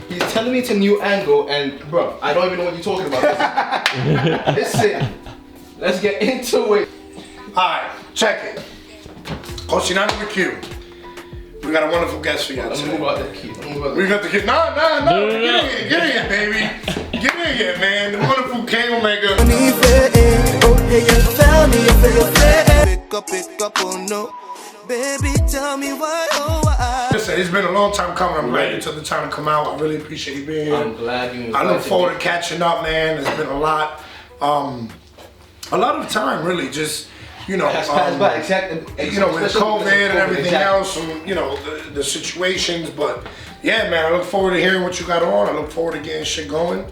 He's telling me it's a new angle, and bro, I don't even know what you're talking about. Listen, let's get into it. Alright, check it. Cocinando with Q. We got a wonderful guest for you. Let's move out the key. We got the kid. No. Get in here, baby. Get in here, man. The wonderful Kaye Omega. Pick up, oh no. Baby, tell me why, oh why. Listen, it's been a long time coming. I'm glad you took the time to come out. I really appreciate you being here. I'm glad you. I look forward to catching up, man. There's been a lot of time, really. Just you know, you know, with COVID and everything else, and you know, the situations. But yeah, man, I look forward to hearing what you got on. I look forward to getting shit going.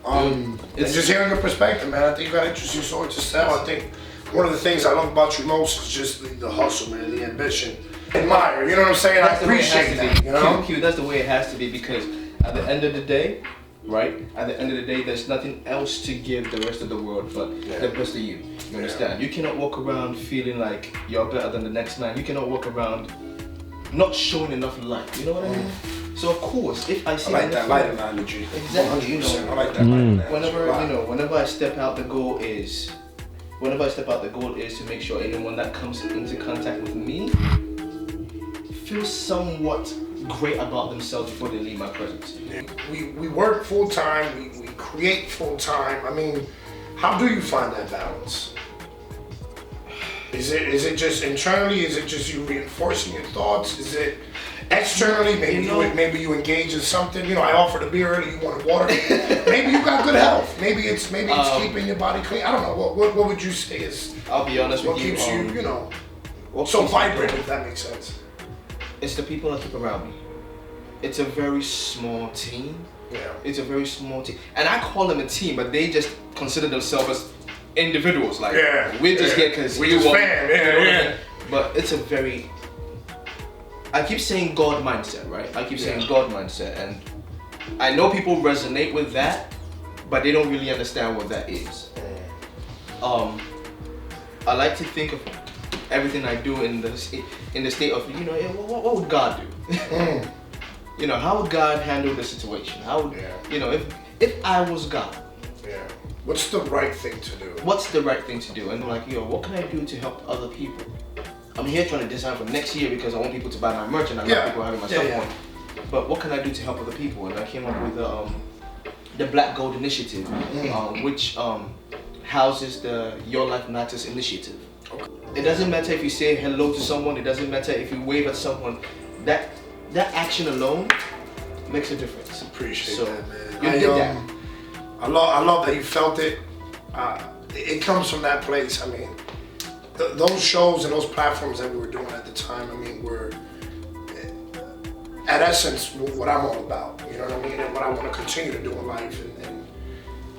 And just hearing your perspective, man. I think you got an interesting story to sell. I think one of the things I love about you most is just the hustle, man, the ambition. Admire, you know what I'm saying? That's I appreciate that, you know? Q, that's the way it has to be, because at the end of the day, right? At the end of the day, there's nothing else to give the rest of the world but the best of you. You understand? You cannot walk around feeling like you're better than the next man. You cannot walk around not showing enough light. You know what I mean? So of course, if I see that light analogy. Exactly. You know, I like that light analogy. Whenever I step out, the goal is to make sure anyone that comes into contact with me feels somewhat great about themselves before they leave my presence. We work full time, we create full time. I mean, how do you find that balance? Is it just internally? Is it just you reinforcing your thoughts? Is it externally? Maybe you engage in something. You know, I offered a beer earlier, you wanted water. Maybe you got good health. Maybe it's keeping your body clean. I don't know. What would you say is? I'll be honest with you. What keeps you, you know, so vibrant, if that makes sense? It's the people that keep around me. It's a very small team. Yeah. It's a very small team, and I call them a team, but they just consider themselves as individuals. Like we're just here because we just fan. But it's a very. I keep saying God mindset, right? I keep saying God mindset, and I know people resonate with that, but they don't really understand what that is. I like to think of everything I do in the state of, you know, what would God do? You know, how would God handle the situation? How would, you know, if I was God? Yeah. What's the right thing to do? What's the right thing to do? And I'm like, yo, what can I do to help other people? I'm here trying to design for next year because I want people to buy my merch and I want people having my stuff on. But what can I do to help other people? And I came up with the Black Gold Initiative, which houses the Your Life Matters initiative. Okay. It doesn't matter if you say hello to someone. It doesn't matter if you wave at someone. That action alone makes a difference. Appreciate that, man. You did that. I love that you felt it. It comes from that place. I mean, those shows and those platforms that we were doing at the time, I mean, were at essence what I'm all about. You know what I mean? And what I want to continue to do in life and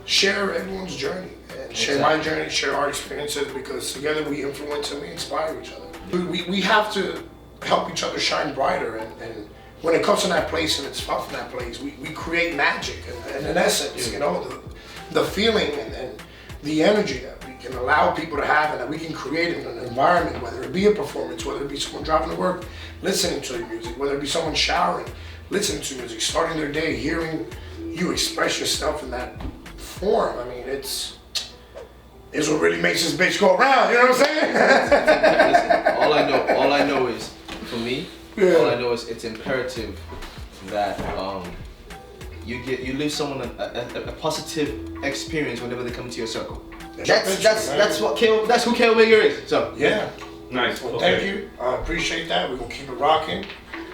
share everyone's journey and share my journey, share our experiences, because together we influence and we inspire each other. We have to help each other shine brighter, and when it comes to that place and it's fun from that place, we create magic and in essence, you know, the feeling and the energy that we can allow people to have and that we can create in an environment, whether it be a performance, whether it be someone driving to work, listening to your music, whether it be someone showering, listening to music, starting their day, hearing you express yourself in that form. I mean, it's what really makes this bitch go around, you know what I'm saying? Listen, all I know is, for me, all I know is it's imperative that you leave someone a positive experience whenever they come into your circle. That's who Kaye Omega is. So nice. Well, thank you. I appreciate that. We're gonna keep it rocking.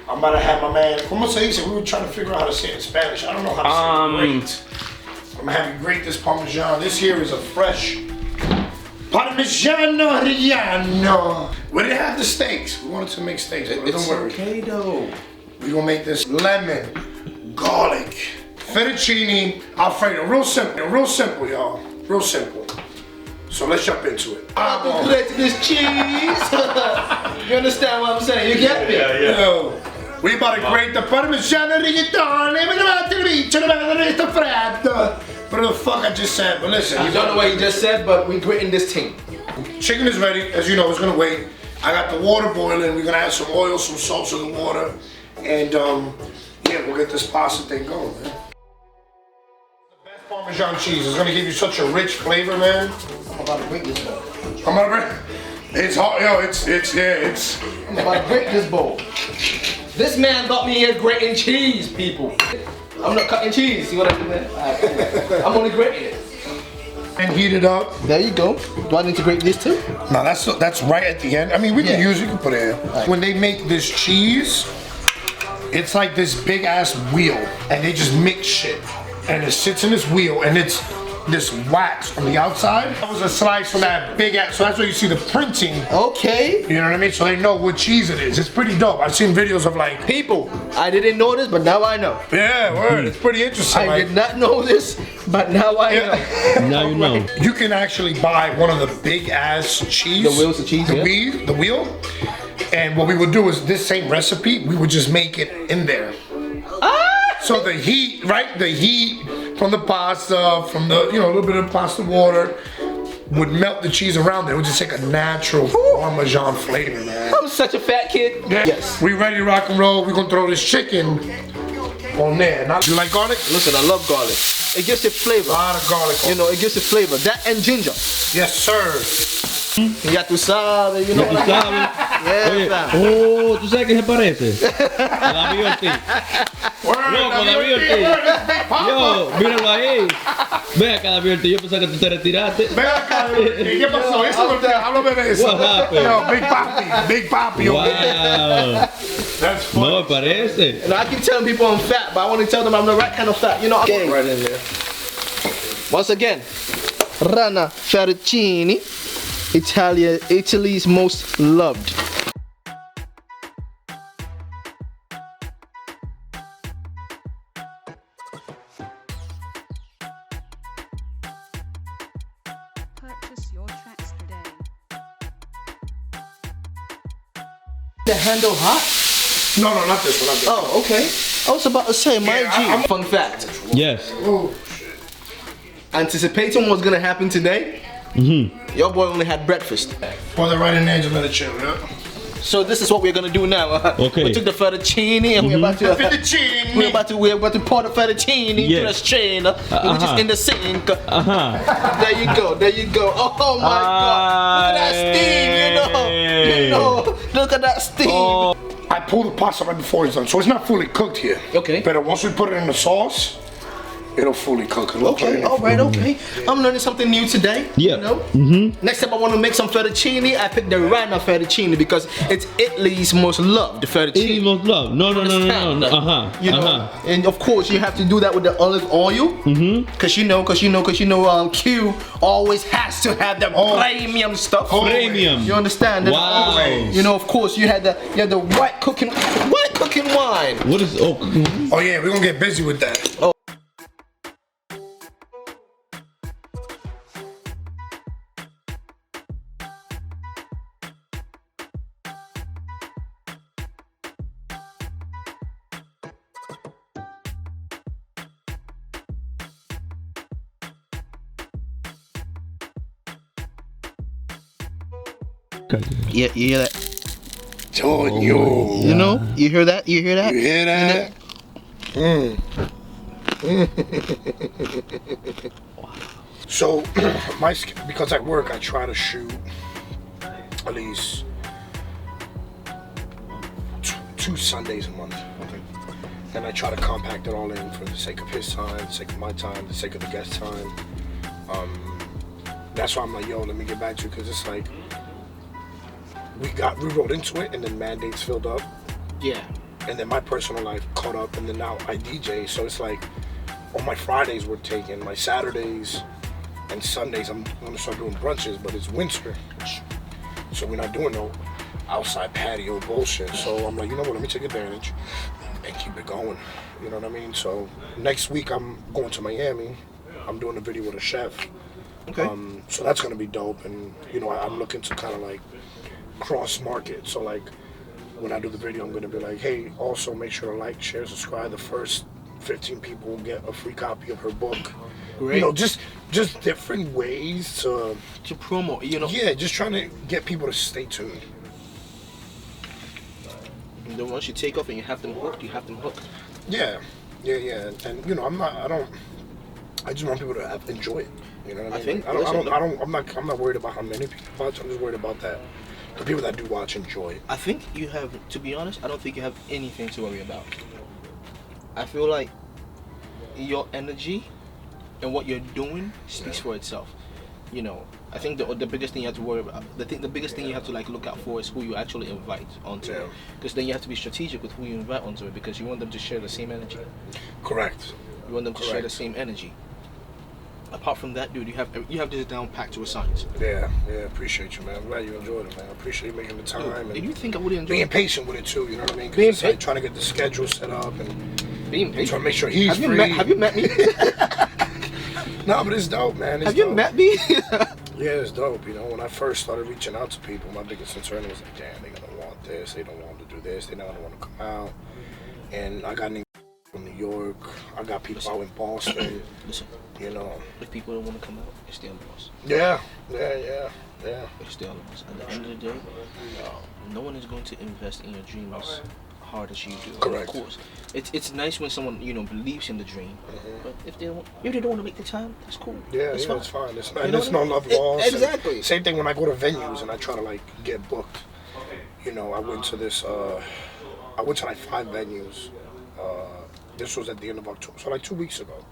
I'm about to have my man. Como se dice? We were trying to figure out how to say it in Spanish. I don't know how to say it great. I'm gonna have you grate this Parmesan. This here is a fresh Parmigiano Reggiano. We didn't have the steaks. We wanted to make steaks. It's okay though. We're gonna make this lemon, garlic, Fettuccine Alfredo. Real simple, y'all. Real simple. So let's jump into it. This cheese. You understand what I'm saying? You get me? Yeah. We about to grate the Parmigiano Reggiano. What the fuck I just said? But listen. You don't know what you just said, but we're grating this thing. Chicken is ready. As you know, it's gonna wait. I got the water boiling. We're gonna add some oil, some salt to the water. And yeah, it, we'll get this pasta thing going, man. The best Parmesan cheese is gonna give you such a rich flavor, man. I'm about to break this bowl. I'm about to break. It's hot, yo. It's. I'm about to break this bowl. This man got me here grating cheese, people. I'm not cutting cheese. See what I do there? Right, I'm only grating it. And heat it up. There you go. Do I need to grate this too? No, that's right at the end. I mean, we can use it. You can put it in. Right. When they make this cheese, it's like this big ass wheel, and they just mix shit, and it sits in this wheel, and it's this wax on the outside. That was a slice from that big ass. So that's where you see the printing. Okay. You know what I mean? So they know what cheese it is. It's pretty dope. I've seen videos of like People, I didn't know this, but now I know. Yeah, word. It's pretty interesting. I did not know this, but now I know. Now you know. You can actually buy one of the big ass cheese. The wheels of cheese, The yeah. wheel. And what we would do is this same recipe, we would just make it in there. So the heat, right? The heat from the pasta, from the, a little bit of pasta water, would melt the cheese around there. It would just take a natural Parmesan flavor, man. I'm such a fat kid. Yeah. Yes. We ready to rock and roll. We're gonna throw this chicken on there. Now, you like garlic? Listen, I love garlic. It gives it flavor. A lot of garlic. It gives it flavor. That and ginger. Yes, sir. Ya tú sabes, you know Tú what I sabes. Yeah, Oye, fam. oh, ¿tú sabes qué se parece? A David Ortiz. Loco, David Ortiz. Yo, míralo ahí. Ve acá, David Ortiz. Yo pensaba que tú te retiraste. Ven acá, ¿qué pasó? Háblame de eso. What happened? Yo, Big Papi. Wow. That's funny. No me parece. And I keep telling people I'm fat, but I want to tell them I'm the right kind of fat. I'm right in there. Once again, Rana Fettuccine, Italy's most loved. Purchase your tracks today. The handle hot? No, not this one. Oh, okay. I was about to say, my G. Fun fact. Yes. Oh, Anticipating what's gonna happen today, your boy only had breakfast. pour that right in there, just let it chill, yeah? So this is what we're gonna do now. Okay. We took the fettuccine and we're about to Fettuccine. we're about to pour the fettuccine into Yeah. the strainer, which is in the sink. Uh-huh. There you go. Oh my God! Look at that steam. Look at that steam. Oh. I pull the pasta right before it's done, so it's not fully cooked here. Okay. But once we put it in the sauce, it'll fully cook. We'll put it Okay, in there. all right, okay. I'm learning something new today. Yeah. Next time I want to make some fettuccine, I pick the Rana fettuccine because it's Italy's most loved fettuccine. Italy's most loved. No. Uh-huh. You know, and of course you have to do that with the olive oil. Cause you know, Q always has to have the premium stuff. Premium. You understand? And Wow. always, of course you had the white cooking wine. What is, oh. Oh yeah, we're gonna get busy with that. Yeah, you hear that? Telling you. You know? You hear that? You hear that? You hear that? So, because at work I try to shoot at least two Sundays a month. And I try to compact it all in for the sake of his time, the sake of my time, the sake of the guest time. That's why I'm like, yo, let me get back to you, because it's like we wrote into it, and then mandates filled up. Yeah. And then my personal life caught up, and then now I DJ, so it's like all my Fridays were taken, my Saturdays and Sundays I'm gonna start doing brunches, but it's winter, so we're not doing no outside patio bullshit. So I'm like, you know what, let me take advantage and keep it going, you know what I mean? So next week I'm going to Miami. I'm doing a video with a chef. Okay. So that's gonna be dope, and I'm looking to kind of like cross market. So like when I do the video, I'm gonna be like, hey, also make sure to like, share, subscribe. The first 15 people will get a free copy of her book. Great. Just different ways to promote, Yeah, just trying to get people to stay tuned. And then once you take off and you have them hooked, Yeah, and you know, I just want people to enjoy it. You know what I mean? think- I'm not worried about how many people watch. I'm just worried about that. The people that do watch enjoy it. I think you have, to be honest, I don't think you have anything to worry about. I feel like your energy and what you're doing speaks for itself. You know, I think the biggest thing you have to worry about, the biggest thing you have to like look out for is who you actually invite onto it. Because then you have to be strategic with who you invite onto it, because you want them to share the same energy. Correct. You want them to share the same energy. Apart from that, dude, you have this down packed to a science. Yeah, appreciate you, man. I'm glad you enjoyed it, man. I appreciate you making the time Dude, and you think I would enjoy being it? patient with it too. You know what I mean? 'Cause Being it's like trying to get the schedule set up and Being trying to patient. make sure he's free. Have you met me? No, but it's dope, man. It's Have you dope. met me? Yeah, it's dope. You know, when I first started reaching out to people, my biggest concern was like, damn, they're gonna want this. They don't want to do this. They're not gonna want to come out. And I got niggas from New York. I got people out in Boston. Listen, You know. if people don't want to come out, it's their loss. Yeah. It's their loss. At the end of the day, no one is going to invest in your dream as hard as you do. Correct. Of course, it's nice when someone believes in the dream. But if they don't want to make the time, that's cool. Yeah, it's it's fine. fine. It's You not, know there's what I no mean? love lost. And Exactly. same thing when I go to venues and I try to like get booked. You know, I went to this. I went to like 5 venues. This was at the end of October, so like 2 weeks ago.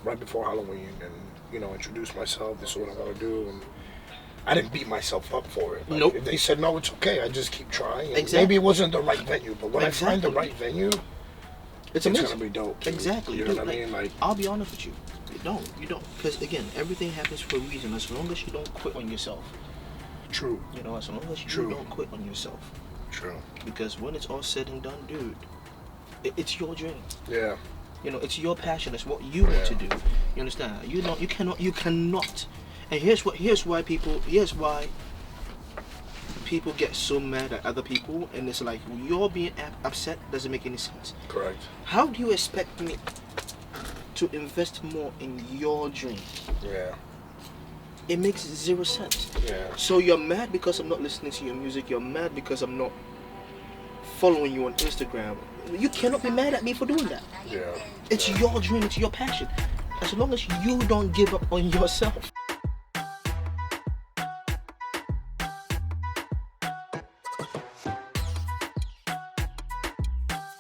Right before Halloween, and introduced myself. This is what I want to do, and I didn't beat myself up for it. Like, Nope. If they said no, it's okay. I just keep trying. And Exactly. Maybe it wasn't the right venue, but when I find the Exactly. right venue, It's it's amazing. gonna be dope. too. Exactly. You know Dude, what I mean? Like, I'll be honest with you. You don't. Because again, everything happens for a reason. As long as you don't quit on yourself. true, As long as you True. don't quit on yourself. true. Because when it's all said and done, dude, it's your dream. Yeah. It's your passion. It's what you want to do. You understand? You cannot. And here's why people get so mad at other people, and it's like you're being upset doesn't make any sense. Correct. How do you expect me to invest more in your dream? Yeah. It makes 0 sense. Yeah. So you're mad because I'm not listening to your music. You're mad because I'm not following you on Instagram. You cannot be mad at me for doing that. Yeah. It's your dream. It's your passion. As long as you don't give up on yourself.